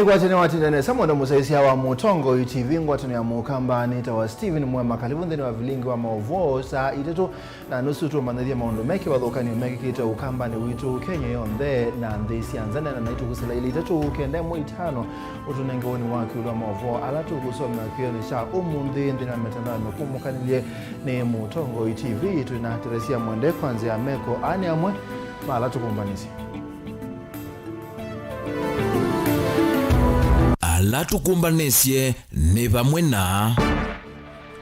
Nigwatene watindane samoda musaisia wa Mutongo TV ngwatene ya mukamba nita wa Steven Mwema kalivunde wa vilingi wa maovo saa itetu na nusu tu manadhia maondo meki wadhokani umeki kita ukamba ni witu Kenya yonde na ndesi anzane na naitu kusila ili itetu ukende muitano utunenge wani waki ula maovo alatu kusoma kionisha umundi ndina metandao mekumu kanilie ni Mutongo TV tunateresia mwende kwanzi ya meko ani amwe maalatu kumbanisi. Alatukumbanesye ne bamwe na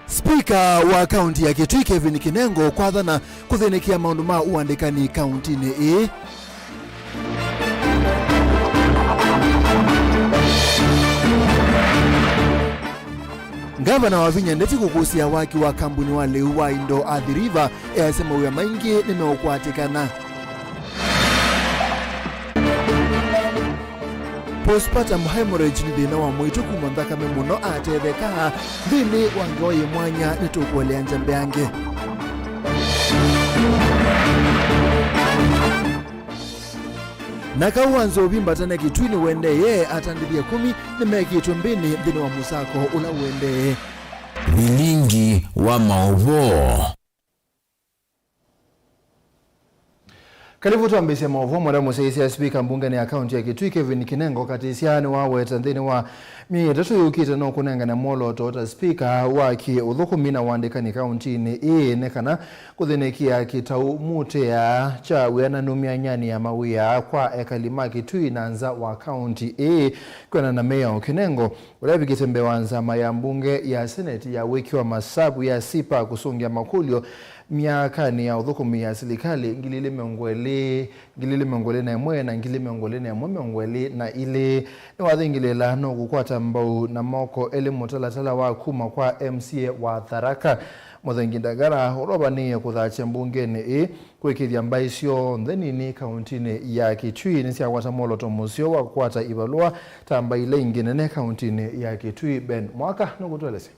Speaker wa kaunti ya Kitui Kevin Kinengo kwathana kuthinikia maundu ma uandikani kaunti-ini ii. Gavana wa Vinya ndeti kukusia waki wa kambuni wa leu wa Indo Athi River yasema uya maingi nimeukuatikana. Postpartum hemorrhage ni thina wa mwitu kumonthaka memuno atetheka thini wangoyi mwanya nitukuelea njambe yange. Nakauwanzo vimbatane Kitui wende ye atandithia 10 nimekitwe mbini thini wa musako ula wende vilingi wa maovo. Karibu tuambise maovu mwada musaisia speaker mbungani ya kaunti ya Kitui Kevin Kinengo katisiani wawe tanthini wa mietatu yukite no kunenga na molo tota speaker waki uthukumina wandikani kaunti-ini ii nekana kuthinikia kitau mute ya cha wiana numia nyani ya mawia kwa ekalima Kitui na nza wa kaunti ii kwena na Mayor Kinengo ulabi kitembe wanzama ya mbunge ya seneti ya wiki wa masabu ya sipa kusungia makulio miakani ya uthukumi ya silikali ngilile mengwele na emwe na ngilile mengwele na emwe mengwele na ile ni wathingilela no gukwata mbau na moko ele mutalatala wa kuma kwa MCA wa Tharaka Muthengi Ndagara urobaniye kuthacha mbungeni ii kwikithia mbaisio ntheni kaunti-ini ya Kitui ni cia gwata moloto musio wa kwata ibalua tamba ile ingine kaunti-ini ya Kitui. Ben Mwaka nugutwelese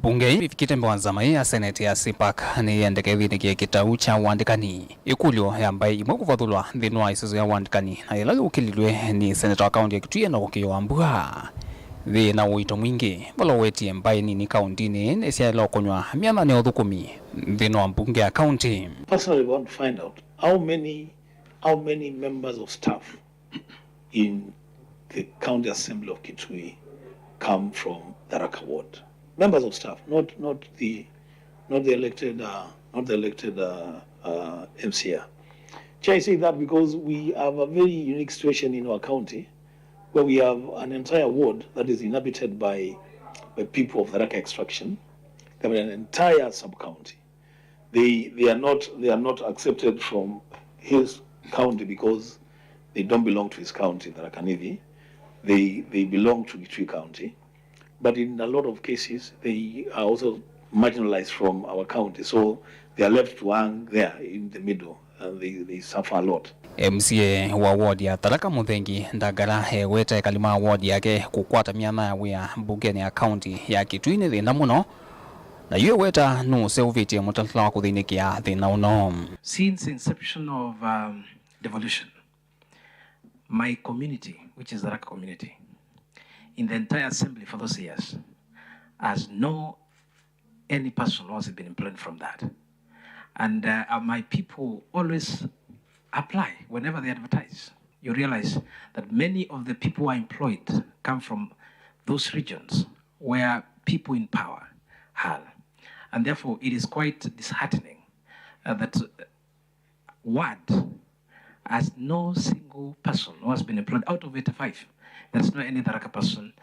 Bunge ifikite mwanzama ya seneti ya Sipak ni yendeke vinikie kitau cha wandikani ikulio ya mbai imwe kufathulwa thinu wa isizo ya wandikani na ila ukililwe ni seneta wa kaunti ya Kitui na ukio ambua thina uito mwingi walo wetie mbai ni kaunti-ini nesia ila ukonywa miana ni uthukumi thinu wa mbunge ya kaunti. Personally, we want to find out how many members of staff in the county assembly of Kitui come from Tharaka ward. Members of staff, not the elected MCA. I say that because we have a very unique situation in our county, where we have an entire ward that is inhabited by people of Tharaka extraction. They have an entire sub-county. They are not accepted from his county because they don't belong to his county, Tharaka Nithi. They belong to Kitui County. But in a lot of cases, they are also marginalized from our county. So they are left to hang there in the middle and they suffer a lot. MCA wa ward ya Tharaka Muthengi Ndagara weta kalima ward yake kukwata miana ya wia mbungeni ya county ya Kitui ni thina muno na yue weta no seuviti mutatla wa kuthinikia thina uno. Since inception of devolution, my community, which is the Tharaka community, in the entire assembly for those years, as no any person who has been employed from that. And my people always apply whenever they advertise. You realize that many of the people who are employed come from those regions where people in power have. And therefore, it is quite disheartening that ward has no single person who has been employed out of 85. There's not any Tharaka person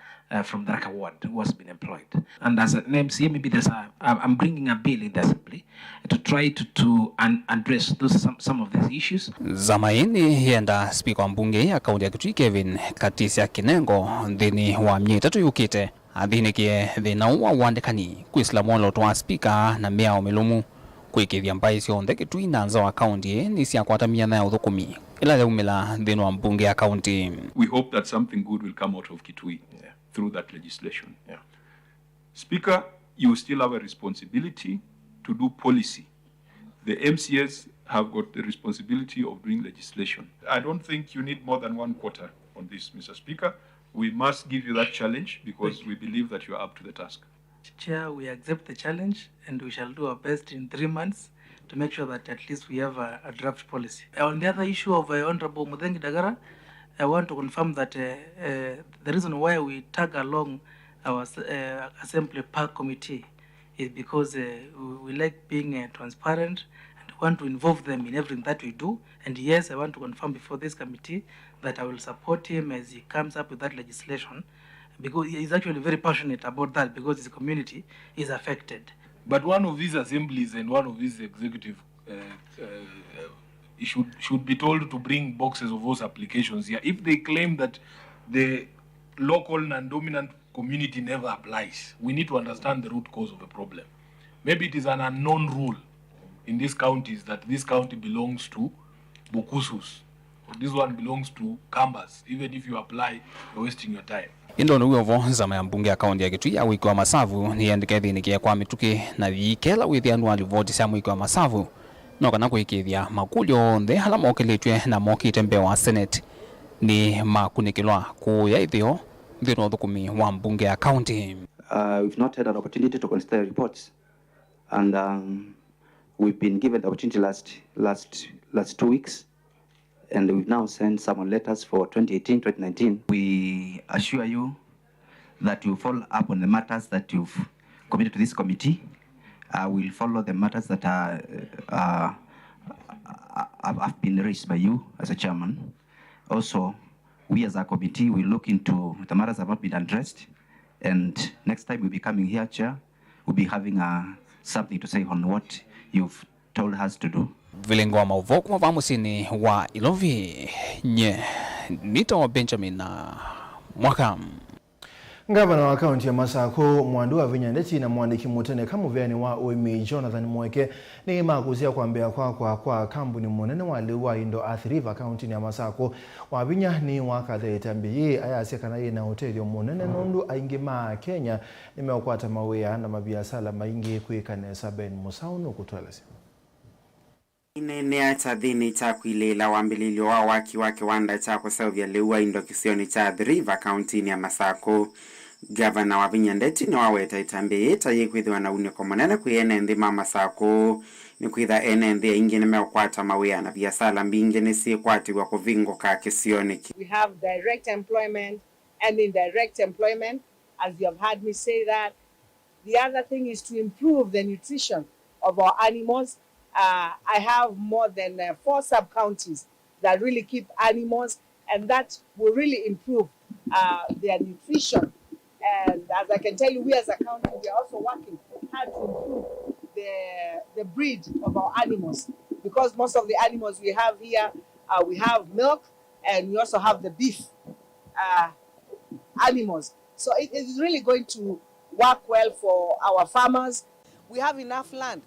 from Tharaka ward who has been employed. And as an MCA, maybe I'm bringing a bill in the assembly to try to address some of these issues. Zamaini yenda speaker wa mbunge ya kaunti ya Kitui Kevin Katisia Kinengo thini wa mietatu yukite athinikie thina wa wandikani kwislamu twa speaker na Mayor Milumu kwikithia mbai cionthe Kitui na nza wa kaunti ni cia kwata miana ya uthukumi ila leumila thini wa mbunge ya kaunti. We hope that something good will come out of Kitui through that legislation. Speaker, you still have a responsibility to do policy. The MCAs have got the responsibility of doing legislation. I don't think you need more than 1/4 on this, Mr. Speaker. We must give you that challenge because we believe that you are up to the task. Chair, we accept the challenge and we shall do our best in 3 months to make sure that at least we have a draft policy. On the other issue of Honorable Muthengi Dagara, I want to confirm that the reason why we tag along our Assembly Park Committee is because we like being transparent and want to involve them in everything that we do. And yes, I want to confirm before this committee that I will support him as he comes up with that legislation, because he's actually very passionate about that because his community is affected. But one of these assemblies and one of these executive should be told to bring boxes of those applications here. If they claim that the local non-dominant community never applies, we need to understand the root cause of the problem. Maybe it is an unknown rule in these counties that this county belongs to Bukusus, or this one belongs to Kambas. Even if you apply, you're wasting your time. Indono uovo zama ya mbunge ya kaunti ya Kitui ya wiki wa Masavu ni yandike thinikia kwa mituki na vikela withi anuali voti cia mwiki wa Masavu no kana kuikithia makulyo nthe hala mokelitwe na mokite mbe wa Senate ni makunikilwa kuya ithio thino thukumi wa mbunge ya kaunti. We've not had an opportunity to consider reports, and we've been given the opportunity last 2 weeks, and we've now sent some letters for 2018-2019. We assure you that you follow up on the matters that you've committed to this committee. We'll follow the matters that have been raised by you as a chairman. Also, we as a committee will look into the matters that have not been addressed, and next time we'll be coming here, Chair, we'll be having something to say on what you've told us to do. Vilengo wa mauvoku wa vamusini wa Ilovi nye Nito Benjamin na Mwaka. Gavana wa kaunti ya Masako Mwandu wa Vinyandeti na mwandiki mutene kamuvyani wa OMA Jonathan Mweke ni makuzia kuambia kwa kambuni munene wa liwa indo Athi River kaunti ya Masako wa vinya ni wakathe itambi ayaseka na ina hoteli munene nondu aingima Kenya nimeokwata mawea na mabiasala maingi kuikanesa Ben Musaunu kutwelesi. Inene cha dhini cha kuilela wambililio wa kiwanda cha kusavya liwa indo kisioni cha Athi River kaunti ya Masako. Gavana wa Vinyandeti ni waweta itambi ita yikwithiwa na uniko munene kuyene nthi Masako ni kwitha ene nthi ingine meokwata mawea na biasala mbingi nisi kwatiwa kuvingo ka kisioni. We have direct employment and indirect employment, as you have heard me say that. The other thing is to improve the nutrition of our animals. I have more than 4 sub-counties that really keep animals, and that will really improve their nutrition. And as I can tell you, we as a county, we are also working hard to improve the breed of our animals, because most of the animals we have here, we have milk, and we also have the beef animals. So it is really going to work well for our farmers. We have enough land.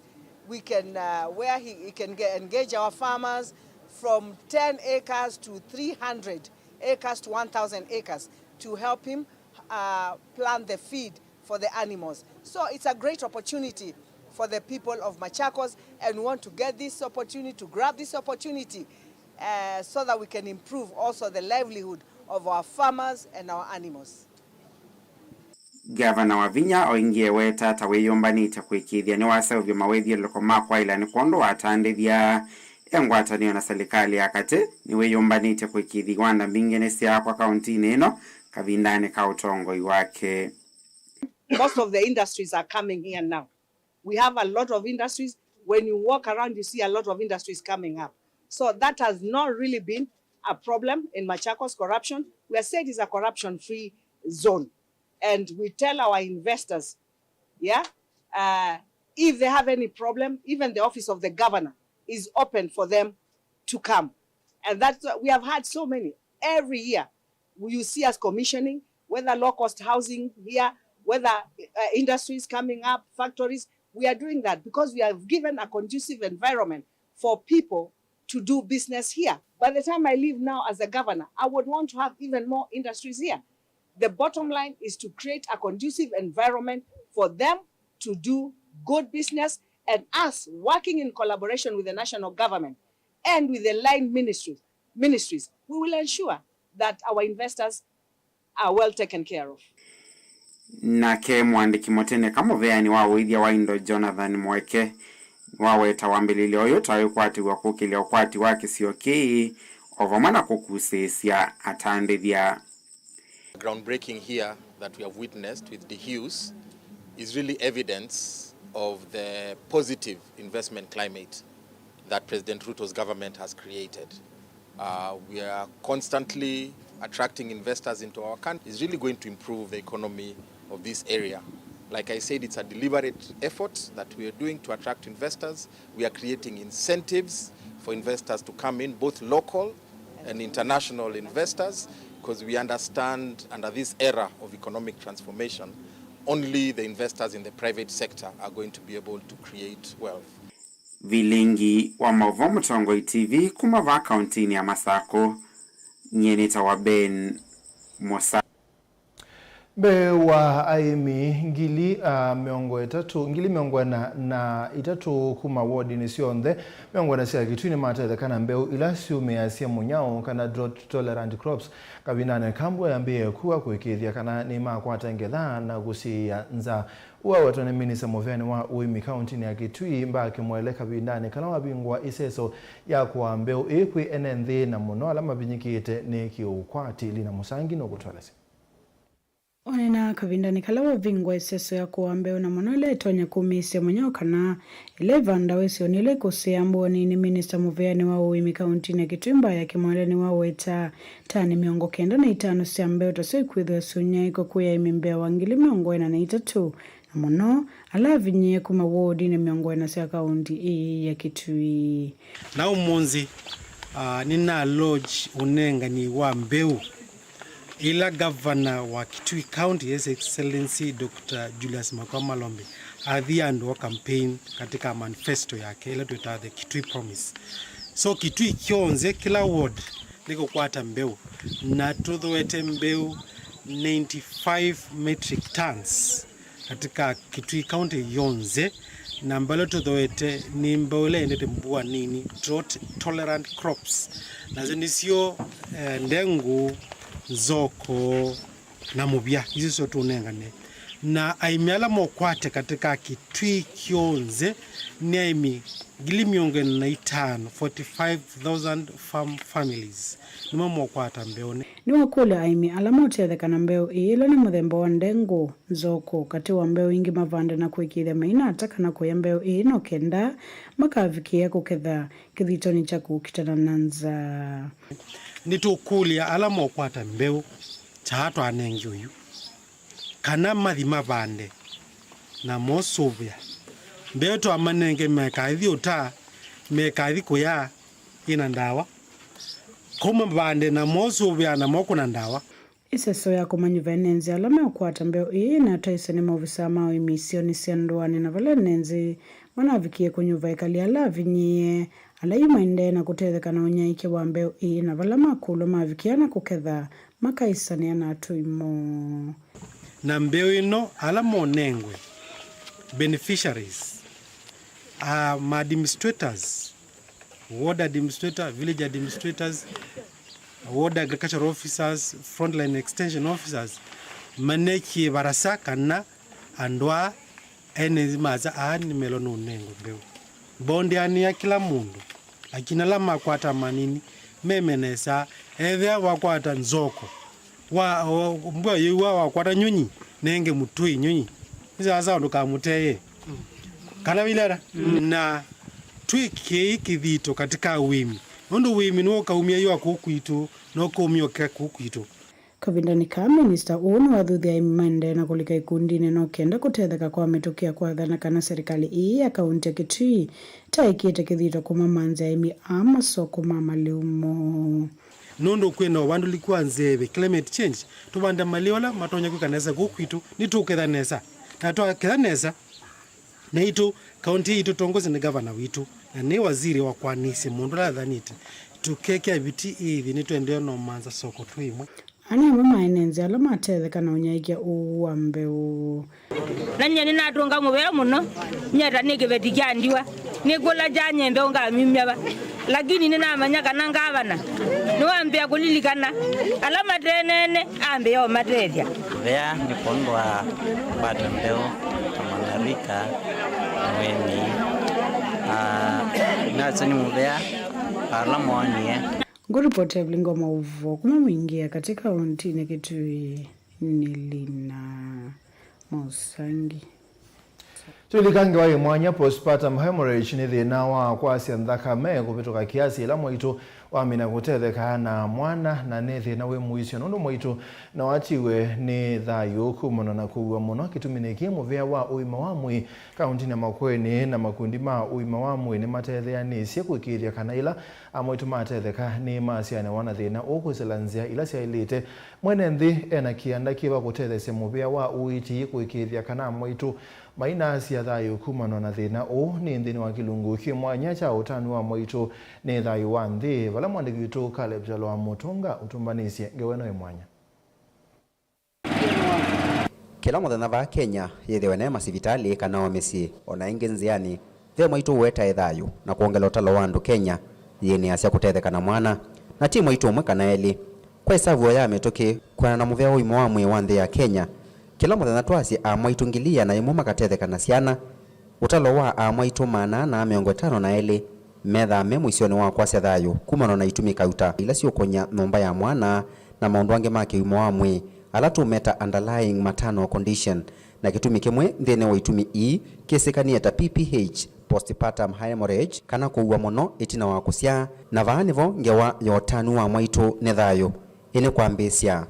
We can, where he can engage our farmers from 10 acres to 300 acres to 1,000 acres to help him plant the feed for the animals. So it's a great opportunity for the people of Machakos, and we want to get this opportunity, to grab this opportunity so that we can improve also the livelihood of our farmers and our animals. Gavana wa Vinya oingie weta taweyombanite kwikithia ni wasevyo mawethie loko makwa ila ni kondo atandithia engwatanio na serikali yakate ni weyombanite kwikithia wanda mbingine cia kwa kaunti ino kavindane ka utongoi wake. Most of the industries are coming here now. We have a lot of industries. When you walk around, you see a lot of industries coming up. So that has not really been a problem in Machakos corruption. We are saying it's a corruption-free zone. And we tell our investors, if they have any problem, even the office of the governor is open for them to come. And that's, we have had so many. Every year, you see us commissioning, whether low-cost housing here, whether industries coming up, factories. We are doing that because we have given a conducive environment for people to do business here. By the time I leave now as a governor, I would want to have even more industries here. The bottom line is to create a conducive environment for them to do good business, and us working in collaboration with the national government and with the line ministries, we will ensure that our investors are well taken care of. Nake mwandiki motene kamuveani wa withia wa indo Jonathan Mweke waweta wambilile oyo tawe kwati wa kukilia kwati wa kisio kii ovamana kukusisia atandithia. Groundbreaking here that we have witnessed with the Hughes is really evidence of the positive investment climate that President Ruto's government has created. We are constantly attracting investors into our country. It's really going to improve the economy of this area. Like I said, it's a deliberate effort that we are doing to attract investors. We are creating incentives for investors to come in, both local and international investors, because we understand under this era of economic transformation, only the investors in the private sector are going to be able to create wealth. Vilingi wa Mavomo Tongoi TV kumava kauntini ya Masako nyenita wa Ben Mosa. Be wa aimi ngili miongo na itatu kuma ward ni sionde miongo na sia kituni mata kana mbeu ilasiu measia munyao kana drought tolerant crops kabinane kambwe ambie kuwa kuikithia kana ni makwata ngetha na gusia nza uwa watone minisa moveni wa uimi county ya Kitui mbaki mwele kabinane kana wabingwa iseso ya kwa mbeu ikwi enenthi na muno alama binyikite ni kiukwati lina musangi no gutwalasi. Onena kabindani kala wavingwa iseso ya kuambeo na monole tonya kumisi mwenyewe kana ilevanda wesi onile kusiambo ni minister muveani wa uimi kaunti ya Kitui ya kimwaleni wa weta tani miongo kenda na itano siambeo tasoi kuidhwa sunya iko kuya imimbea wangili miongo na itatu na mono alavinye kuma wodi na miongo na siya kaunti ya Kitui. Na umonzi nina lodge unenga ni wa mbeu ila governor wa Kitui County, His Excellency Dr. Julius Makoma Lombe adhiando campaign katika manifesto yake ile tuita the Kitui Promise. So Kitui kionze kila ward liko kwata mbeu na tudhoete mbeu 95 metric tons katika Kitui County yonze na mbalo tudhoete ni mbole endete mbua nini drought tolerant crops na zenisio ndengu zoko na mubia hizi sotu unengane na aimiala mokwate katika Kitui kionze ni aimi gili miongo na itano 45,000 farm families nima mokwata mbeone ni wakule aimi alamote ya dhekana mbeo ilo ni muthembo wa ndengu zoko kati wa mbeo ingi mavande na kuikithia maina ataka na kuya mbeo ino kenda makavikia kuketha kithitoni chaku kitana nanza nitukulia ala mokwata mbeu chato anengi uyu kana mathima bande na mosubya mbeu to amanenge mekaithi uta mekaithi kuya ina ndawa kuma bande na mosubya na mokuna ndawa iseso ya kumanyuva nenzi alama ukwata mbeu na taisa ni maofisa mao imisioni sianduani na vale nenzi wanavikie kunyuva ikali ala vinyie ala imainde na kutetheka na unyaike wa mbeu na vala makulu mavikiana kuketha makaisani na tuimo na mbeu ino ala monengwe beneficiaries administrators, ward administrator, village administrators, ward agricultural officers, frontline extension officers maneki barasa kana andwa ene maza ani melono nengo mbeu bonde ani ya kila mundu lakini alama kwata manini memenesa evya wakwata nzoko wa mbwa yewa wakwata nyunyi nenge mutui nyunyi sasa ndo kamuteye kana vilera na twiki kivito katika wimi ndo wimi no kaumia yo akukwitu no kaumia kakukwitu Kavindani ka minister unu wathuthia imande na kulika ikundine no kenda kutetheka kwa mitukia kwa dhana kana serikali ya kaunti ya Kitui taikite kithito kuma manza imi ama soko mama leumo nondo kwena wandu likuwa nzeve climate change tubanda maliola matonya kukanesa kukwitu nitukethanesa na twakethanesa na itu kaunti itu tongoze ni governor witu na ni waziri wa kwanisi mundu la dhanite tukekea biti hivi nitwendeo no manza soko tuimwe ani mama enenze ala matetheka na unyaikia uambeu nanya ni natunga mubera muno nyata nigibetikia ndiwa nigula janye mbeo nga mimya ba lakini nina manyaka nangavana niwambia kulilikana alama tenene ambe yo materia vea ni pondwa bata mbeo manarika mweni na tsani mvea alama wanie nguripoti ya Blingo Mauvo kuma mwingia katika kaunti ya Kitui Nilina Musangi. Tulikange wa mwanya postpartum hemorrhage ni thina wa kwasya nthakame kupituka kiasi ila mwitu wamina gutetheka na mwana na ni thina wi muisyo nundu mwitu na watiwe ni thayu kumana na kuwa muno kituminiki muvea wa uima wa mwi kaunti ya Makueni na makundi ma uima wa mwi ni matetheanisye kwikiithia kana ila amwitu matetheka ni masiane wana thina ukusilanzia ila syailite mwene nthi ena kianda kiva gutethesya muvea wa uiti kwikiithia kana amwitu maina sia thayu kumana na thina ni nthini wa kilungu kimwanya cha utani wa mwitu ni thayu wa nthi vala mwandiki witu Caleb Jalo wa Mutunga utumbanisye ngeweno imwanya. Kila muthenya va Kenya yithiwe ne masivitali kana omisi ona ingi nziani the mwitu weta thayu na kuongela utalo wa andu Kenya yini asia kutetheka na mwana na timu itu umwe kana eli kwa hesabu ya metoke kwa na muvea uimo wa mwi wa nthi ya Kenya kila muthenya twasi amwaitungilia na imwe makatetheka na ciana utalo wa amwaitu mana na 50 na eli metha me mwisoni wa kwasya thayu kumana na itumika uta ila sio konya nomba ya mwana na maundu ange make uimo wa mwi ala tumeta underlying maternal condition na kitumi kimwe nthene wa itumi kisikania ta PPH postpartum hemorrhage kana kuwa muno itina wa kusya na vaanivo ngewa yotanu wa mwaitu ne thayu ini kwambisya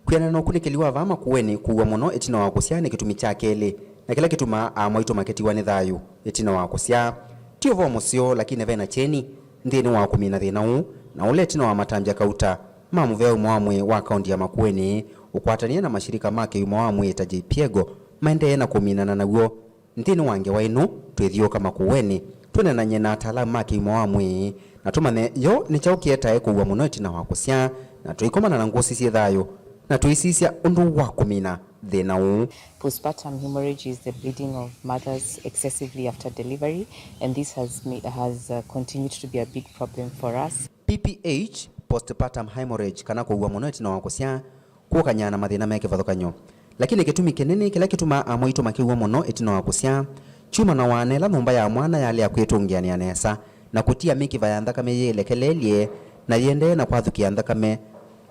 kuyana no kunikiliwa vama kuweni kuwa muno itina wa kusya ni kitumi cha keli na kila kituma amwaitu maketiwa ne thayu itina wa kusya tio vo musio lakini vena cheni nthini wa kumina thina u na ule itina wa matambya kauta mamuvea umo wa mwi wa kaunti ya Makueni ukwatania na mashirika make umo wa mwi ta JPEGO maendee na kuminana naguo nthini wange wa inu twithio kama kuweni tunenanye na ataalamu make umo wa mwi na tumane yo ni chaukieta kuwa muno itina wa kusya na tuikomana na ngusi cie thayu na tuisisya undu wa kumina thina u. Postpartum hemorrhage is the bleeding of mothers excessively after delivery, and this has continued to be a big problem for us. PPH postpartum hemorrhage kana kuwa muno itina wa kusya kukanya na mathina meke vathukanyo lakini kitumi kinene kila kituma amwaitu makiwa muno itina wa kusya chuma na wanela numba ya mwana yale ya kwitungiania nesa na kutia mikiva ya nthakame yelekelelie na yende na kwathukia nthakame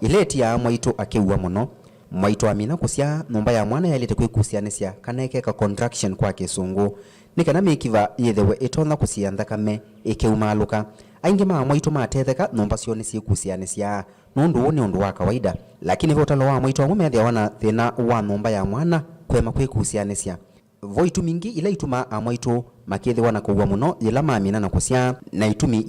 ileti ya mwaitu akiwa muno mwaitu amina kusya numba ya mwana yalete kwikusianisya kana ikeka contraction kwa kisungu ni kana mikiva yethewe itona kusia nthakame ikiumaluka aingi ma mwaitu matetheka numba sio ni sikusianisya nundu ni undu wa kawaida lakini votalo wa mwaitu amwe methia wana thina wa numba ya mwana kwema kwikusianisya voitu mingi ila ituma amwaitu makithiwa na kuwa muno ila mamina na kusya na itumi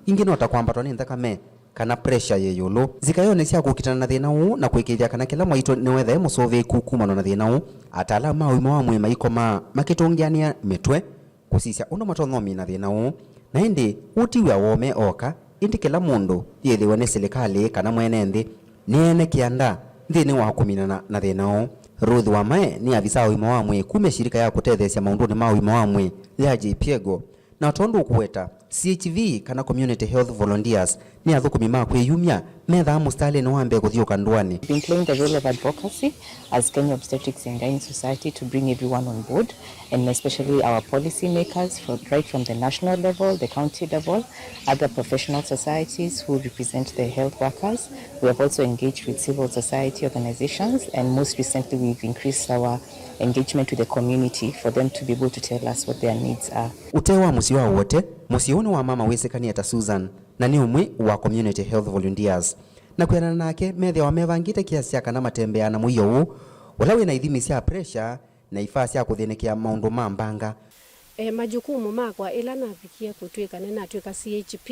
ingi nota kwambatwa ni nthakame kana pressure ye yulu zikayone cia kukitana na thina u na kwikithia kana kila mwaitu ni wethe musove kukumana na thina u ataalamu ma uimo wa mwi maikoma makitungiania mitwe kusisya undu matongomi na thina u na indi utiwe wome oka indi kila mundu yethiwe ni serikali kana mwene nthi niene kianda nthini wa kuminana na thina u. Ruth Wamae ni avisa wa uimo wa mwi kume shirika ya kutethesya maundu ni ma uimo wa mwi ya JPEGO na tondu kuweta CHV kana community health volunteers ni athukumi ma kwiyumya metha mustali no ambe kuthiuka ndwani. Been playing the role of advocacy as Kenya Obstetrics and Gynae Society to bring everyone on board, and especially our policy makers right from the national level, the county level, other professional societies who represent the health workers. We have also engaged with civil society organizations, and most recently we've increased our engagement with the community for them to be able to tell us what their needs are. Utewa musiwa wote musioni wa mama wesekania ta Susan na ni umwe wa community health volunteers na kwena nake methe wa mevangite kiasi kana matembea na muyo u wala wina ithimi cia pressure na ifasi ya kuthenekia maundu ma mbanga majukumu makwa ila nafikia kutwika nena twika CHP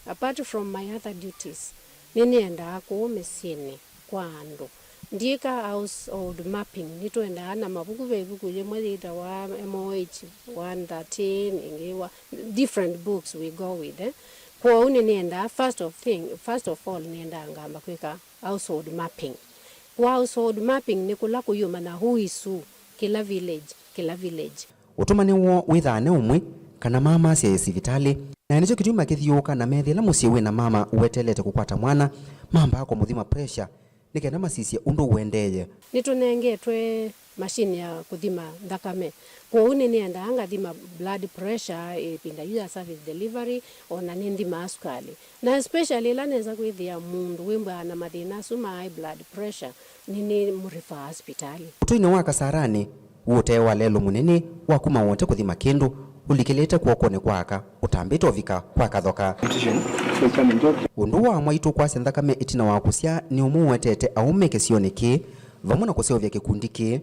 apart from my other duties ninienda ku mesini kwa andu ndika household mapping nitwenda na mabuku bebuku yemwe thita wa MOH 113 ingiwa different books we go with kwa uni nienda first of all nienda ngamba kwika household mapping. Kwa household mapping ni kula kuyuma na huisu kila village utumani wo withane umwe kana mama cia sivitali na nicho kituma kithiuka na methila musie wina mama uwetelete kukwata mwana mamba ako muthima pressure nikenda masisia undu wendeye nitunengetwe mashine ya kuthima thakame kwa une nienda anga thima blood pressure ipinda ya service delivery ona nindima asukali na especially laneza kwithia mundu wimba na mathina suma high blood pressure nini murifa hospitali utuine wa Kasarani wote wa lelo munene wa kuma wote kuthima kindu ulikilete kuokone kwaka utambito vika kwa kathoka undu wa mwaitu kwa thakame itina wa kusya ni umuwetete aume kesione ki vamwe na kuseovya kikundi ki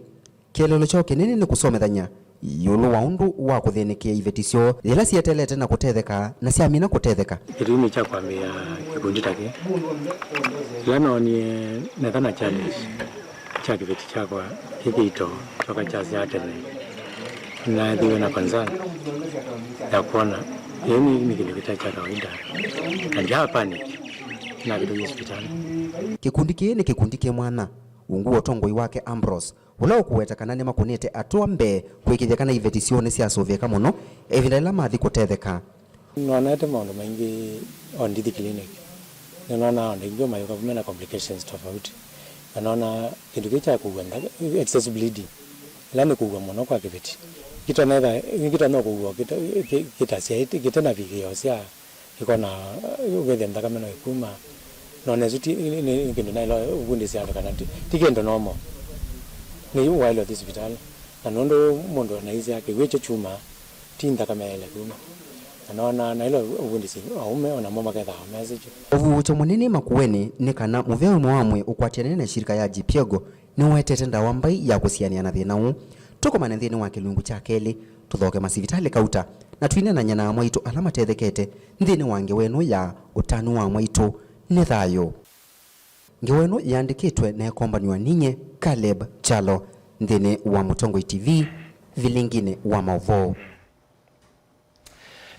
kielelo chao kinene ni kusomethanya yulu wa undu wa kuthinikia ivetisyo ila sietelete na kutetheka na siamina kutetheka kitumi cha kwambia kikundi take lano ni nethana challenge cha kiveti chakwa kikito toka cha siatele na dhiwe na kwanza ya kuona yeni ni kilivita cha kawaida na jaa panic na kitu hospitali kikundi ki ni kikundi ki mwana unguo tongoi wake Ambrose ula ukuwetekana ni makunite atua mbe kwikithekana ivetisione cia soveka muno evinda ila mathi kutetheka nonete maundu maingi on the clinic nona on ndio mayo kama complications tofauti naona kindu kicha kuwenda excess bleeding ila ni kuwa muno kwa kiveti kita kuwa kita siaiti kita na vigio cia ikona wethe kama no ikuma none zuti ni kindu nailo ugundi cia kana tikendo nomo ni wile of hospital na nondo mondo na hizi yake wecho chuma tinda kama ile kuma naona na ile ugundi si aume ona mama kadha message uvucho munini makuweni ni kana muveo mwamwe ukwatiane na shirika ya Jipiego ni wetete ndawa mbai ya kusiania na thina u tuko manenthini wa kilungu cha keli tuthoke masivitali kauta na twine na nyana mwaitu alama tethekete nthini wange wenu ya utanu wa mwaitu ni thayo ngeweno yandikitwe na kombaniwa ninye Caleb Chalo nthini wa Mutongoi TV vilingine wa Mauvo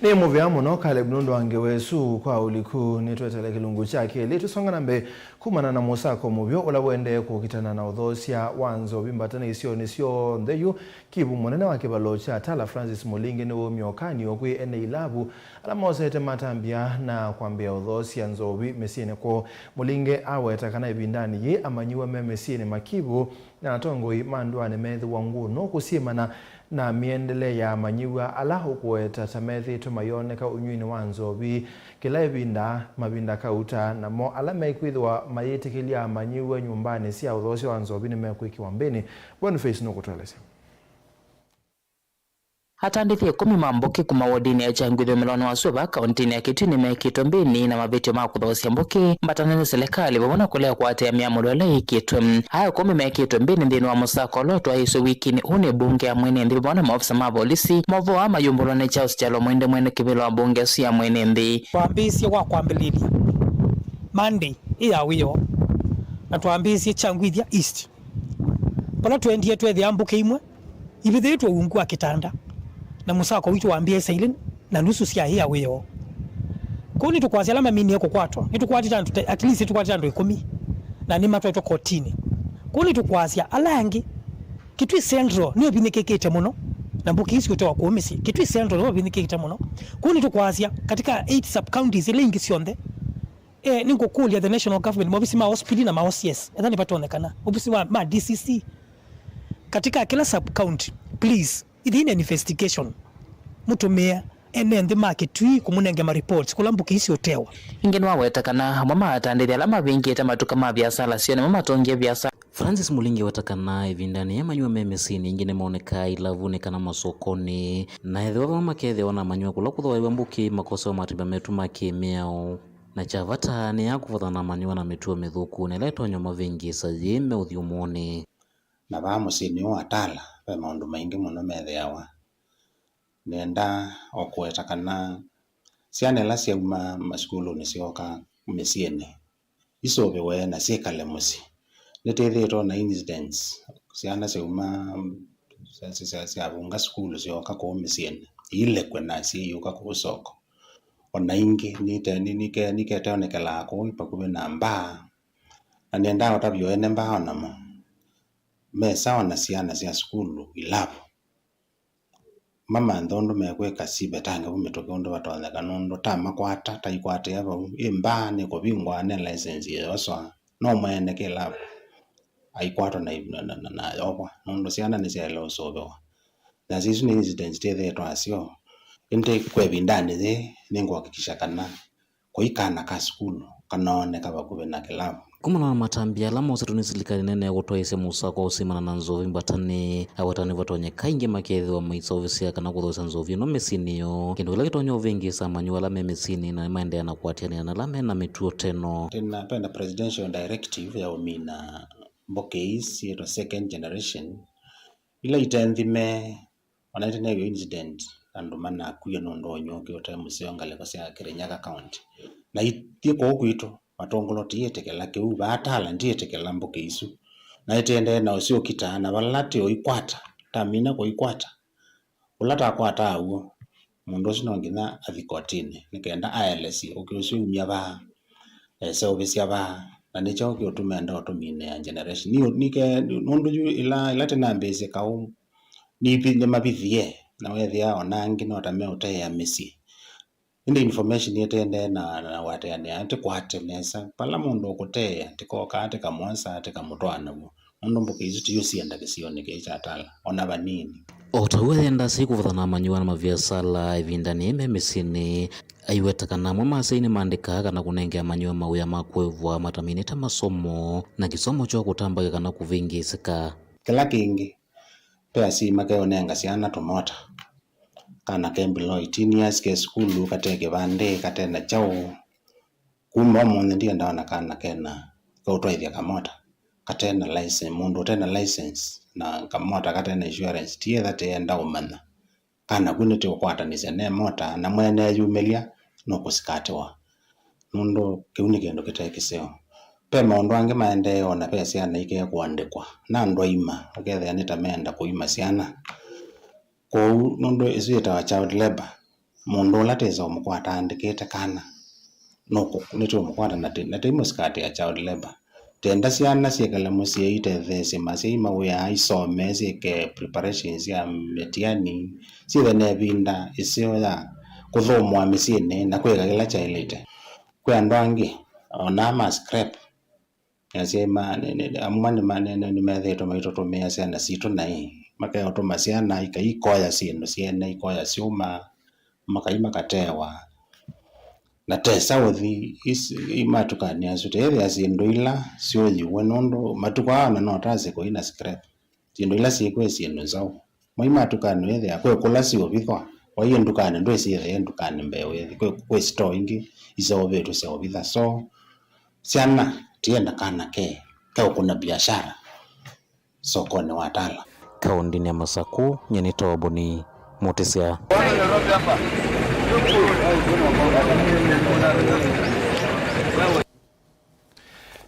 ni muvya muno Caleb Nundu wange wesu kwa uliku nitwetele kilungu chake litusonga nambe kumana na musako muvyo ula wende kukitana na udhosia wanzo bimbatana isio nisio ntheyu kibu mwanene wa kibalo cha Tala Francis Mulingi ni umiokani okwi ene ilabu alama osete matambia na kwambia udhosia nzobi mesine ko Mulingi aweta kana ibindani ye amanyiwa memesine makibu na tongoi mandwane methu wangu no kusimana na miendele ya manyiwa alahu kuweta tamethi tumayoneka unywini wanzobi kila ibinda mabinda kauta na mo alama ikwithwa mayitikilia manyiwa nyumbani sia udhosi wanzobi ni mekwiki wambeni Boniface nukutweleza Hatandithi 10 mamboki kuma wodini ya Changwidho Milano wa Suba kauntini ya Kitui mekito mbini na mabitio makuthosia mboki mbatanene serikali babona kulea kwa ate ya miamulole ikitwe haya 10 mekito mbini ndini wa musako lotwa hiso wikini une bunge ya mwene ndi babona maofisa mapolisi movo ama yumbulone chao sichalo mwende kibilo wa bunge siya mwene ndi tuambisi wa kwambililia Monday iya wiyo na tuambisi Changwidho East pala tuendie twethe ambuke imwe ibithe tuungu wa kitanda na musako witu waambie silent na nusu sia hia weyo kuni tukwazia alama mini yako kwatwa nitukwatita at least tukwatita ndo 10 na ni matwa to kotini kuni tukwazia alangi Kitui Central niyo binikekete muno na mbuki hisi kutoa kwa umisi Kitui Central niyo binikekete muno kuni tukwazia katika 8 sub counties ile ingi sionde niko kulia the national government mobisi ma hospital na ma OCS edhani patonekana mobisi ma DCC katika kila sub county please idhine investigation mutumia enende Kitui kumunenge ma reports kulambuki hisi otewa ingeni wawetakana mama atandithia alama vingi tamatuka ma biasala sione mama tongia biasala Francis Mulingi watakana evindani ya manyua memesini ingine maoneka ilavune kana masokoni na edhewa mama kethe wana manyua kula kuthoa mbuki makosa wa matiba metu makimiao na chavata ni ya kufathana manyua na metuo methuku na leto nyoma vingi sajime uthiumoni na ba musini wa Tala pe maundu maingi muno metheawa nenda okweta kana ciana la ciauma maskulu ni cioka misiene isobe we na cikale muci nitithitwo na incidents ciana ciauma ciavunga skulu cioka ku misiene ile kwena ciyuka ku soko ona ingi niketeonekela ku pakuve na mbaa na nenda otabio ene mbaa onamo me sawa na ciana cia skulu ilavu mama ndondo mekwe kasibe tange bumetoke ondo batwanya kanondo tamakwata taikwate yaba imba ne ko bingwa ne license yoswa no mwene ke lab aikwata na yobwa nondo siana ne selo sobewa na zisu ne incidents te twasio inte kwebindane de ningwakikisha kana koikana ka school kanone kabakube na kilabu kumana na matambia la mosatuni silikali nene ya kutoa ise musako usimana na nzovi mbatani awatani vatonye kainge makethe wa maitsa ovisia kana kuthosa nzovi no mesiniyo kindu kila kitonyo vingi samanyu wala memesini na maende ya nakuatiani na lame na mituo teno tena penda presidential directive ya umina mbokeisi yeto second generation ila itendhime wanaitene hiyo incident andu mana kuya nondonyo kiota musiongale kwa sia Kirinyaga County na itiko okuito matongolo tietekela ke uba atala ndietekela mboke isu na itende na osio kitana balati oikwata tamina ko ikwata ulata kwata awo mundo sino ngina athikotine nikenda ALS okyosu umyaba service ba na nicho kyo tumenda otumine ya generation niyo nike nondo ila tena mbeze kaum ni pinde mabithie na wethia onangi no tame ote ya mesi inde information yetende na wate ya ate kwate nesa pala mundo okutea tiko kate kamwansa ate kamutwana bu mundo mbuke izu tuyusienda kesione ke chatala ona banini otawenda siku vathana manyuwa na maviasala ivindani memesini aiweta kana mwamasini mandika kana kunengea manyuwa mauya makwevwa matamini ta masomo na kisomo cho kutambaka kana kuvingisika kila kingi pea si makeo nenga siana tumota kana kembilo 18 years ke skulu kateke bande katena chao kuma mone ndiye ndaona kana kena kautwaithia kamota katena license mundu tena license na kamota katena insurance tie thate enda umana kana kunete ukwata ni sene mota na mwene yumelia no kusikatwa mundu kiunike ndo kitekiseo pe maundu ange maende ona pe siana ike kuandikwa na ndo ima okethe anita menda kuima siana ko nondo isuyeta wa child labor mundu lateza umukwata andikete kana noko neto umukwata nate imuskate ya child labor tenda siana siekala musie itethe simasi imauya isome sieke preparations ya metiani siethene binda isio ya kuthomwa misine na kwega kila chailete kwa andangi ona ma scrap yasema amani manene ni metheto maitoto mea siana sito nai maka otomasiana ikaikoya sino siene ikoya siuma makaima katewa na tesa uthi imatukani asutele asindo ila sio yiwe nondo matukana no taze ko ina scrap sindo ila sikwe sino zao maima tukano yethe akwe kula sio bithwa wa hiyo ndukane ndo siye ndukane mbeo yethe kwe store ingi izo betu sio bitha so siana tienda kana ke kuna biashara sokoni watala kaundini ya Masaku nyenito waboni motisia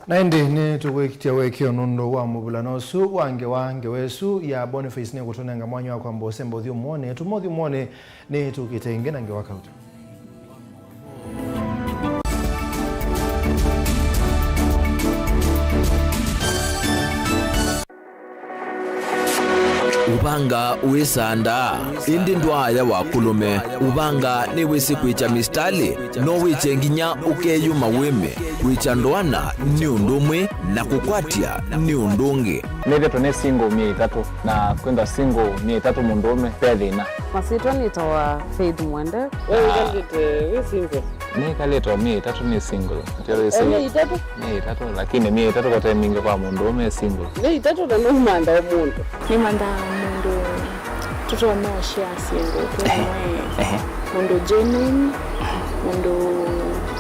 naindi ni tukwikitia wekio nundo wa mubulano osu wange wesu ya Boniface ne kutonenga mwanyo wa kwamba osembo thio muone tumothio muone ni tukitenge nange wakauta ubanga uisanda indi ndwaya wakulume ubanga ni wisi kwicha mistali no wiche nginya ukeyuma wime kwicha ndwana ni undumwe na kukwatia ni undungi neve tone single mie itatu na kwenda single mie itatu mundume pedina masito nitoa Faith Mwende we single ni kalito mie itatu ni single mie itatu lakini mie itatu kwa mingi kwa mundume single mie itatu na numanda wa mundu ni manda mundu tuto no share single mundu genuine mundu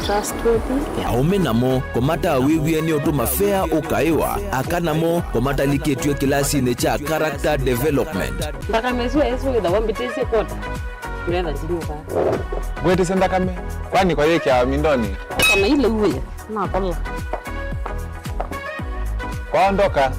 trustworthy aume namo komata wiwie ni otuma fair ukaiwa akanamo komata liketwe kilasi ne cha character development mpaka meswe esu ida wambitese kota nenda jinuka bwete senda kame kwani kwa yeke ya mindoni kama ile uwe na kola kwaondoka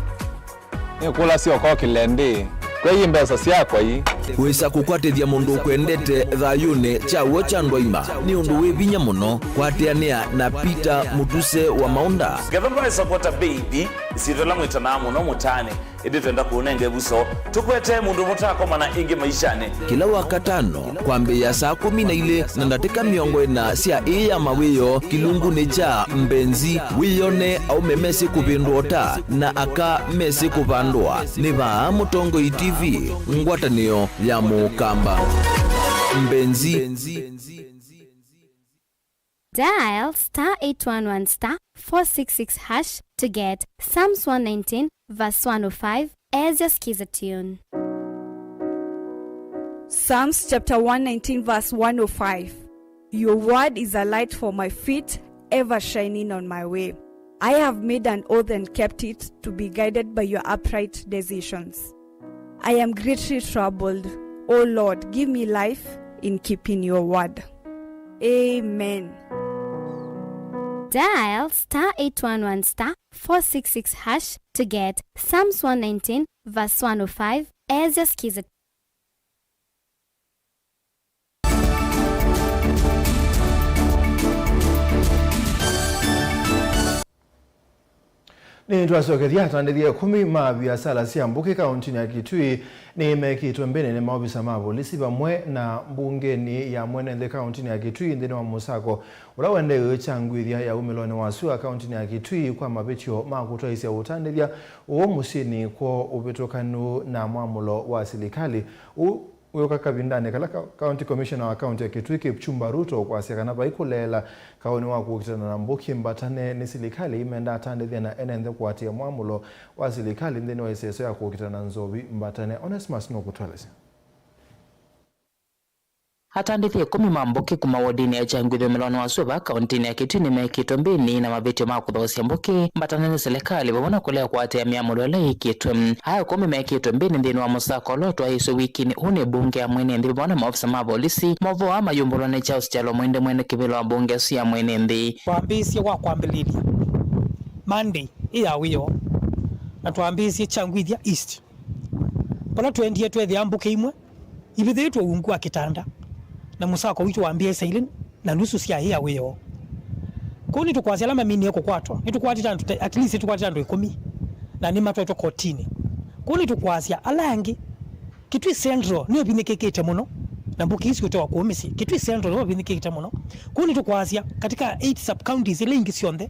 ni kula sio kwa kilende kwa hii mbesa si yako hii kwisa kukwatithia mundu kwendete thayune chawo cha ndwaima ni undu wi vinya muno kwatiania na Peter Mutuse wa Maunda. Gavana supporta baby sitola mwitana muno mutane indi twenda kuunenge buso tukwete mundu mutako mana ingi maishane kila wakatano kwambia saa 12 na ndatika miongo ina sia iya mawiyo kilungu ni cha mbenzi wiyone au memesi kupindota na aka mesi kupandwa ni vaa Mutongo TV ngwatanio ya Mukamba mbenzi. Dial *811*466# to get Psalms 119 verse 105 as your skiza tune. Psalms chapter 119 verse 105. Your word is a light for my feet, ever shining on my way. I have made an oath and kept it, to be guided by your upright decisions. I am greatly troubled. O Lord, give me life in keeping your word. Amen. Dial *811*466# to get Psalms 119 verse 105 as your skiza. Ni twasokethia tandithia 10 ma biasala cia mbuki kaunti ya Kitui ni mekitwe mbene ni maobisa ma polisi bamwe na mbungeni ya mwene the kaunti ya Kitui ndini wa musako ula wende changwithia ya umiloni wa sua kaunti ya Kitui kwa mabetio ma kutwaisia utandithia uo musini kwa ubetokanu na mwamulo wa serikali uyoka kabindane kala county commissioner wa county ya Kitui Kipchumba Ruto kwa siakana baikulela kaoni wa kukitana na mbuki mbatane ni serikali imenda atandithia na enende kuatia mwamulo wa serikali ndeni wa iseso ya kukitana nzobi mbatane. Onesmus no kutwalesi atandithie 10 mambuki kuma wodini ya changwithio miloni wa suba kaunti ya Kitui ni mekitwe mbini na mabetio ma kuthosia mbuki mbatane ni serikali babona kulea kuatia miamulo ala ikitwe haya 10 mekitwe mbini ndini wa musako lotwa iso wikini une bunge ya mwene ndi babona maofisa ma polisi movo ama yumbulone chao sichalo mwende kibilo wa bunge sia mwene ndi twambisi wa kwambililia Monday iya wiyo na twambisi changwithia east pala twendie twethia mbuki imwe ibithitwe ungu wa kitanda na musako witu waambie silent na nusu sia hia wiyo kuni tukwazia alama mini yako kwatwa nitukwatita at least tukwatita ndo 10 na ni matwa to kotini kuni tukwazia alangi Kitui Central niyo binikekete muno na mbuki isi kutoa kuomisi Kitui Central niyo binikekete muno kuni tukwazia katika 8 sub counties ile ingi sionde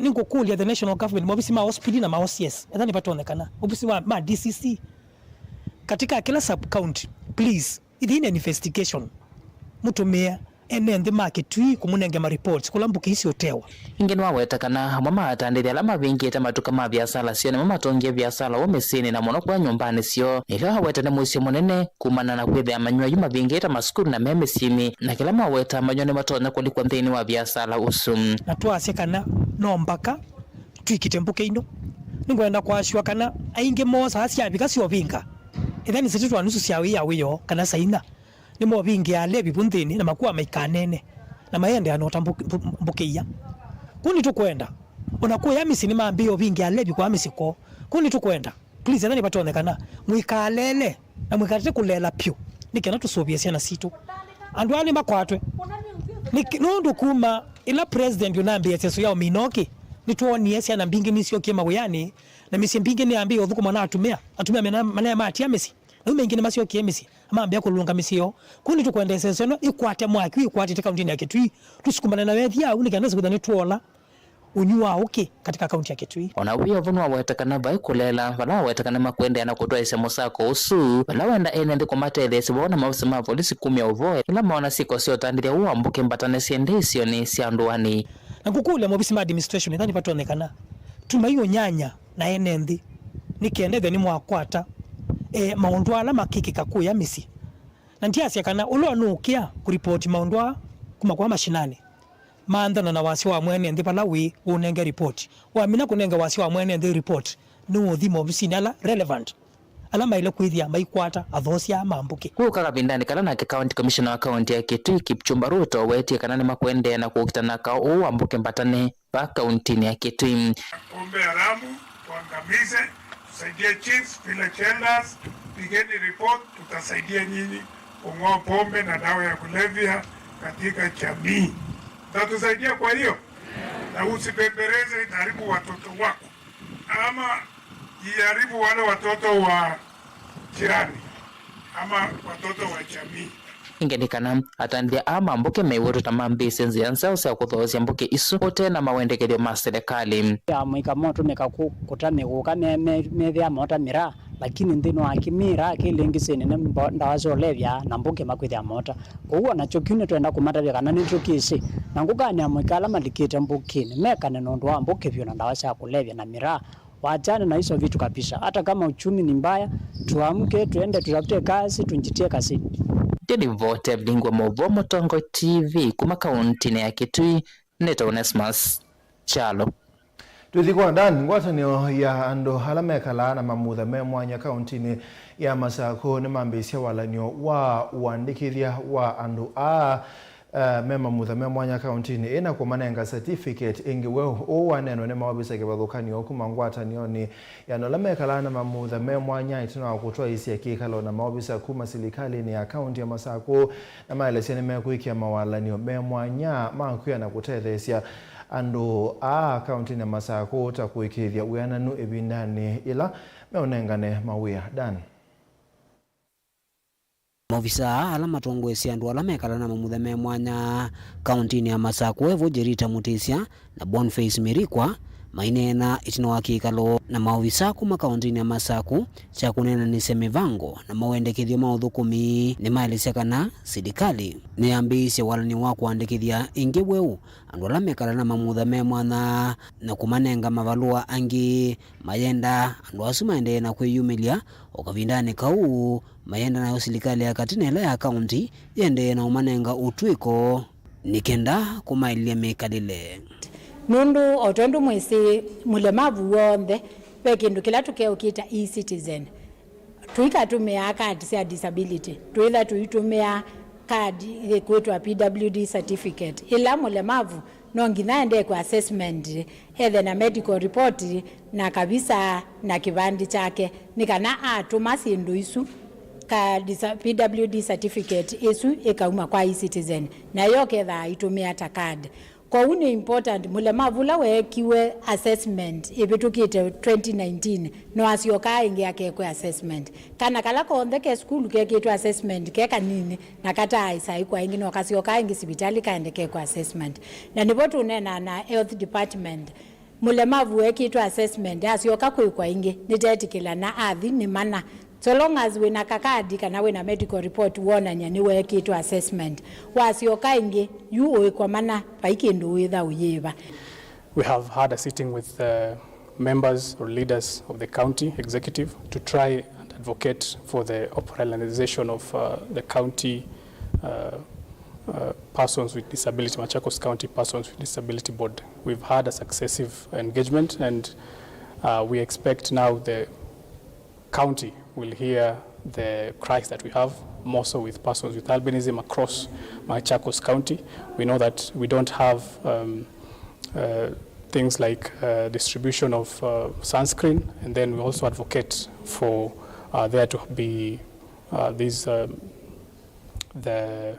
ningo kulia the national government mobisi ma hospital na ma OCS nadhani patonekana mobisi ma DCC katika kila sub county please idhini investigation mutumia enende Kitui kumunenge ma reports kulambuki isi otewa ingeni wawetakana mama atandithia alama vingi matuka ma biasala sio mama tongia biasala womesini na mono kwa nyumbani sio nilio hawetane muisio munene kumana na kwithia manywa yuma vingi maskuru na memesini na kila maweta manyone matona kulikwa nthini wa biasala usum na twasekana no mpaka twikitembuke ino ningwenda kwashwa kana ainge mosa asia bikasio vinga ethani sititu anusu sia wiyo kana saina ni mo vingi alebi bunthini na makuwa maikanene na maende anotambukia kuni tukwenda unakuwa yamisi ni maambio vingi alebi kwa misiko kuni tukwenda please ethani patonekana mwikalele na mwikate kulela pyo nikena tusubia siana situ andu ani makwatwe nundu kuma ila president yunambia seso yao minoki nituonie siana mbingi misio kema weyani na misi mbingi ni ambio thukuma na atumia manaya mati ya misi na mengine masio kiemisi ama ambia kulunga misio kuni tukwendese sono ikwate mwaki ikwate kaunti ya Kitui tusukumana na wethia unikana sikudani tuola unyua oke katika kaunti ya Kitui ona uyo vunwa wetakana bai kulela bala wetakana makwende na kutwa ise musako usu bala wenda enende komate thesi bona maofisa ma polisi 10 uvoe ila maona siko sio tandithia uambuke mbatane siendesio ni sianduani na kukule mobisi ma administration ndani patonekana tumaiyo nyanya na enende nikende ni mwakwata maundu ala makiki kakuya misi na ntiasia kana ulo nukia kuripoti maundu kuma kwa mashinani maandana na wasi wa mwene ndi pala wi unenge report wa mina kunenge wasi wa mwene ndi report no thimo bisinala relevant alama ile kwithia maikwata athosia mambuki kuka kabindani kana na county commissioner wa county ya Kitui Kipchumba Ruto wetie kana ni makwende na kukitana ka ambuke mbatane pa county ya Kitui ombe haramu tuangamize tusaidie chiefs village elders pigeni report, tutasaidia nyinyi kung'oa pombe na dawa ya kulevya katika jamii. Tatusaidia kwa hiyo, na usipembereze itaharibu watoto wako ama iharibu wale watoto wa jirani ama watoto wa jamii. Ingenikana atandia ama mbuke meiwoto tamambi senzi yansausa ya kuthoosya mbuke isu ote na mawendekelio ma serikali. Ya mwika moto meka kutame kuka methia mota mira lakini ndino akimira kilingisene ne ndawazo levya na mbuke makwithia mota kuwa nacho kiune twenda kumatavya kana nicho kisi na ngukani amwikala malikite mbukini meka nenondo wa mbuke vyo na ndawaza ya kulevya na mira waachane na hizo vitu kabisa. Hata kama uchumi ni mbaya, tuamke tuende tutafute kazi, tunjitie kazi. Jadi vote Bingwa Movo Motongo TV kuma kaunti ya Kitui Neto Onesmus Chalo. Tuthikwa ndani ngwatanio ya ando halamekala na mamutha me mwanya kauntini ya Masako ni mambisia walanio wa uandikithia wa ando mema mutha me mwanya kauntini ina kumanenga certificate ingi wehu uwaneno ne mawabisa kibathukanio kuma ngwatanio ni yanolamekala na mamutha me mwanya itina kutoa isi ya kikalo na mawabisa kuma serikali ni ya kaunti ya Masako na maelesia ni mekuikia mawalanio me mwanya makuya na kutethesia ando kaunti ya Masako takuikithia uyananu ebindani ila meonengane mawia dan. Maofisa ala matongwesi andu ala mekala na mamutha me mwanya kaunti ya Masako Evo Jerita Mutisia na Boniface Mirikwa mainena itino wakikalo na maofisa kuma kaunti ya Masako cha kunena ni semivango na mawendekithio mauthukumi ni maelesea kana serikali ni ambisye walani wa kuandikithia ingi weu andu ala mekala na mamutha me mwanya na kumanenga mavalua angi mayenda andu asu maende na kwiyumilia okavindani kau mayenda na serikali ya katinela ya kaunti yende na umanenga utwiko nikenda kumailia mekalile nundu otondu mwisi mulemavu wonde pekindu kila tukeo kita e-citizen tuika tumia kadi ya disability tuitha tuitumia kadi kwetwa PWD certificate ila mulemavu nonginaende kwa assessment ethe na medical report na kabisa na kivandi chake nikana atuma sindu isu ka PWD certificate isu ikauma kwa e-citizen na yoketha itumia ta card. Kwa uni important mulemavu la wekiwe assessment ibitukite 2019 no asioka ingi yake kwa assessment kana kala kondeke school kekitwa assessment keka nini na kata isa kwa ingi no kasioka ingi sibitali kaendeke kwa assessment na nipotu nena na health department mulemavu wekitwa assessment asioka kwa ingi nitetikila na athi ni mana so long as we na kakadi kana we na medical report wona nyani we kitu assessment wasioka ingi yu kwa mana paikindu witha uyiva. We have had a sitting with the members or leaders of the county executive to try and advocate for the operationalization of the county persons with disability, Machakos County Persons with Disability Board. We've had a successive engagement and we expect now the county will hear the cries that we have, more so with persons with albinism across Machakos County. We know that we don't have things like distribution of sunscreen, and then we also advocate for there to be the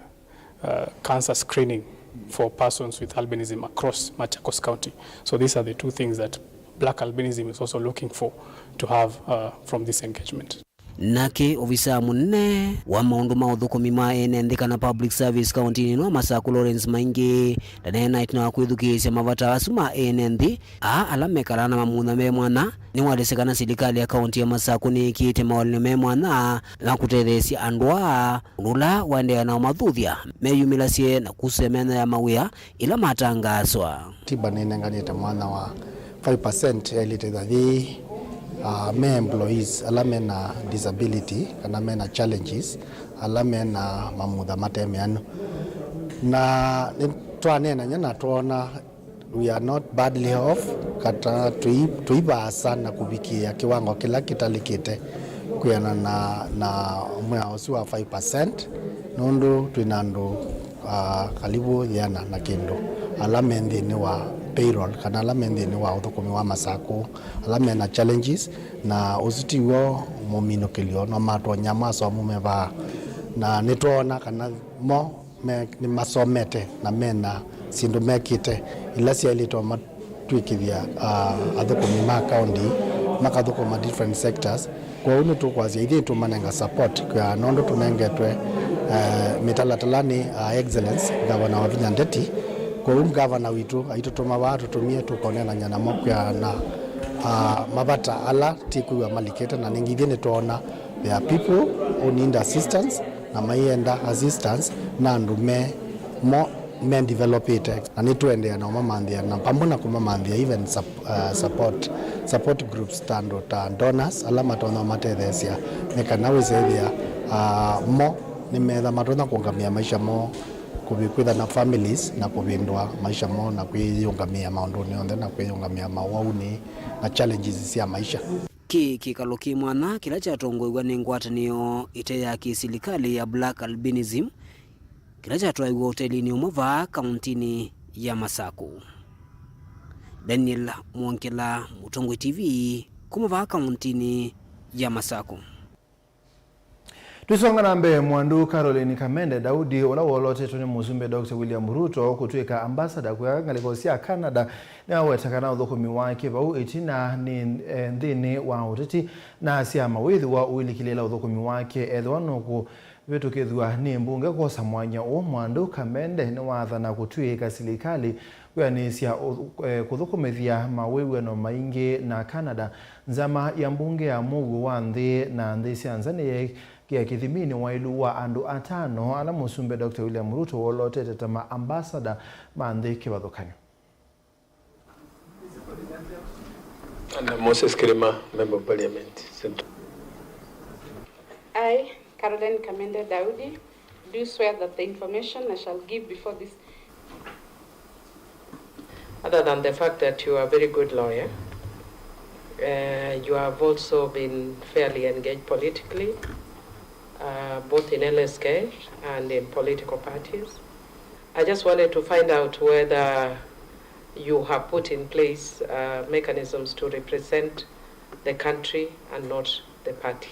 cancer screening for persons with albinism across Machakos County. So these are the two things that Black Albinism is also looking for to have from this engagement. Nake ofisa munene wa maundu mauthukumi ma enendeka na public service county no Masako Lawrence Maingi ndanena itina kwithukisya mavata asuma enendi ala mekala na mamutha me mwana ni wadesekana serikali ya kaunti ya Masako ni kite mawalini me mwana na kutethesia andwa ulula waendea na mathuthia meyumilasye na kusemena ya mawia ila matangaswa tiba nenenganite mwana wa 5% elite thathi me employees ala mena disability kana mena challenges ala mena mamutha matemeano na twanena nyana tuona we are not badly off kata tuibasa na kubikia kiwango kila kitalikite kuyana na mwao wa 5% nundu twinandu kalibu yana na kindu ala mendini wa payroll kana ala mendini wa uthukumi wa masaku ala mena challenges na usitiwo mumino kilio no matwa nyama so mumeva na nitwona kana mo ni masomete na mena sindu mekite ila cialito matwikithia athukumi ma county makathukuma different sectors kwa unu tukwazia ithi tumanenga support kwa nondo tunengetwe mitalatalani excellence gavana wa Vinya Ndeti kwa gavana witu aitutuma watu tumie tukonena nyana mokya na mabata ala tiku ya malikete na ningithine tuona there are people who need assistance na mayenda assistance na ndume men develop it na nituendea na mamandia na pambona kumamandia even support groups tando ta donors ala matona matethesia nekana wizethia mo nimetha matona kuangamia maisha mo kubikwitha na families na kubindwa maisha mo na kwiyungamia maunduni onthe na kwiyungamia mawauni na challenges cia maisha kikalo kimwana kila chatongoiwa ni ngwatanio ite ya kisilikali ya Black Albinism kila chatwaiwa hotelini umova kauntini ya Masaku. Daniel Mwankela, Mutongwe TV, kumova kauntini ya Masaku. Tusonga nambe mwandu Caroline Kamende Daudi ola wolote tuni muzumbe Dr. William Ruto kutwika ambassador kwa ngalikosia Canada na wetakana uthukumi wake bau itina ni ndini wa uteti na sia mawithi wa uilikilela uthukumi wake ethwano ku vitu kithwa ni mbunge kwa samwanya o mwandu Kamende ni wathana kutwika silikali kwanisia kuthukumithia mawiweno maingi na Canada nzama ya mbunge ya mugu wa nthi na nthi cia nzani kia kithimini wa ilu wa andu atano ala musumbe Dr. William Ruto wolotete tama ambassador mandi kiwathukanyo. And Moses Kirima, Member of Parliament. I, Caroline Kamende Daudi, do swear that the information I shall give before this, other than the fact that you are a very good lawyer, you have also been fairly engaged politically, both in LSK and in political parties. I just wanted to find out whether you have put in place mechanisms to represent the country and not the party.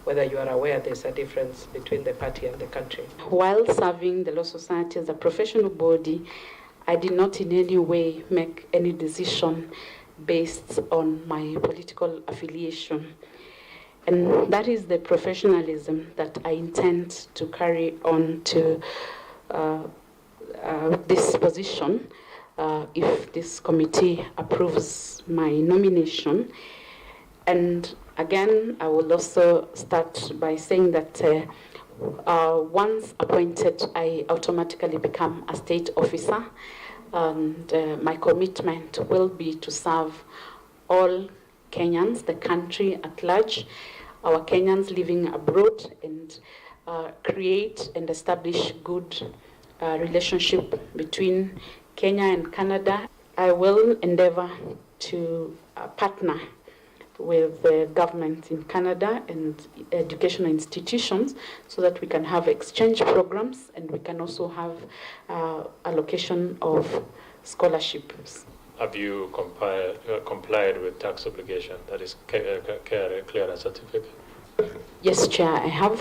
Whether you are aware there's a difference between the party and the country. While serving the Law Society as a professional body, I did not in any way make any decision based on my political affiliation. And that is the professionalism that I intend to carry on to this position if this committee approves my nomination. And again, I will also start by saying that once appointed, I automatically become a state officer, and my commitment will be to serve all Kenyans, the country at large, our Kenyans living abroad, and create and establish good relationship between Kenya and Canada. I will endeavor to partner with the government in Canada and educational institutions so that we can have exchange programs and we can also have allocation of scholarships. Have you complied with tax obligation, that is clearance certificate? Yes, Chair, I have.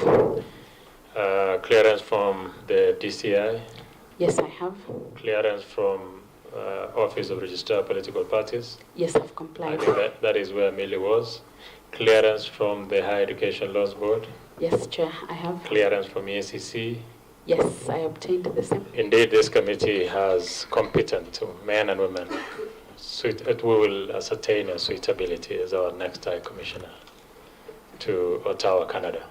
Clearance from the DCI? Yes, I have. Clearance from Office of Registrar of Political Parties? Yes, I've complied. I think that is where Millie was. Clearance from the Higher Education Laws Board? Yes, Chair, I have. Clearance from EACC? Yes, I obtained the same. Indeed, this committee has competent men and women. We will ascertain your suitability as our next High Commissioner to Ottawa, Canada.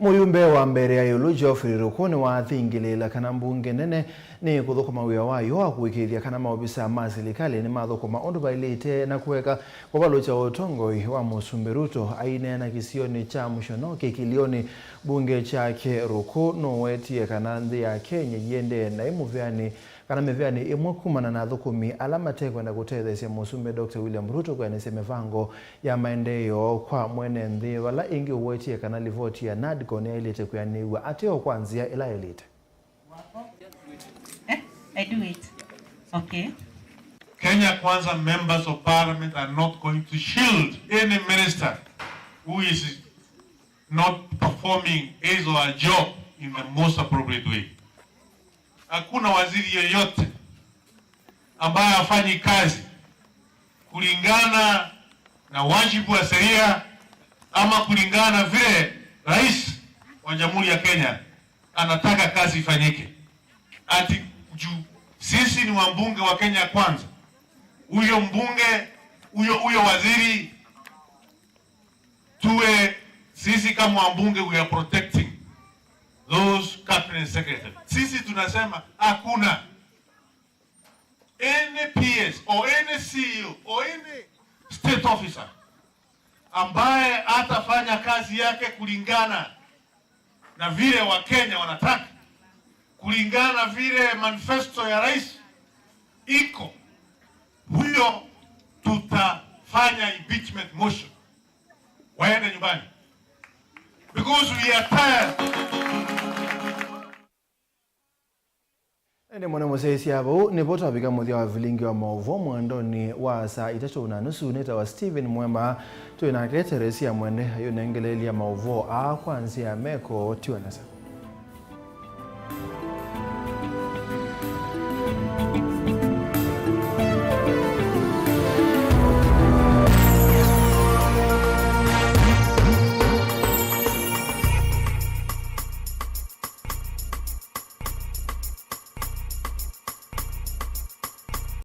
Muyumbe wa mbere ya yulu Geoffrey Rukuni wa thingilila kana mbunge nene ni kuthukuma wia wayo wa kuikithia kana maobisa ma serikali ni mathukuma undu bailite na kuweka kwa balo cha utongoi wa Musumbe Ruto aine na kisioni cha mushono kikilioni bunge chake Ruku no wetie kana nthi ya Kenya yende na imuvyani kana mevyani imwakumana na thukumi alama kwenda kutethesia Musumbe Dr. William Ruto kwa nese mevango ya maendeleo kwa mwene nthi wala ingi uwetie kana livoti ya NADCO ni ilite kuyaniwa ateo kwanzia ila ilite. I do it. Okay. Kenya Kwanza members of parliament are not going to shield any minister who is not performing his or her job in the most appropriate way. Hakuna waziri yeyote ambaye hafanyi kazi kulingana na wajibu wa sheria ama kulingana vile rais wa Jamhuri ya Kenya anataka kazi ifanyike. Ati sisi ni wabunge wa Kenya Kwanza. Huyo mbunge, huyo waziri, tuwe sisi kama wabunge we are protecting those cabinet secretary. Sisi tunasema hakuna any PS or any CEO or any state officer ambaye atafanya kazi yake kulingana na vile Wakenya wanataka, kulingana na vile manifesto ya rais iko, huyo tutafanya impeachment motion, waende nyumbani, because we are tired. Ene mwana musesi abo ni bota bika muthia wa vilingi wa maovo mwandoni wa saa 3:30 neta wa Steven Mwema tuina kreteresi ya mwende ayo nengeleli ya maovo a kwanzia meko tiwanasa.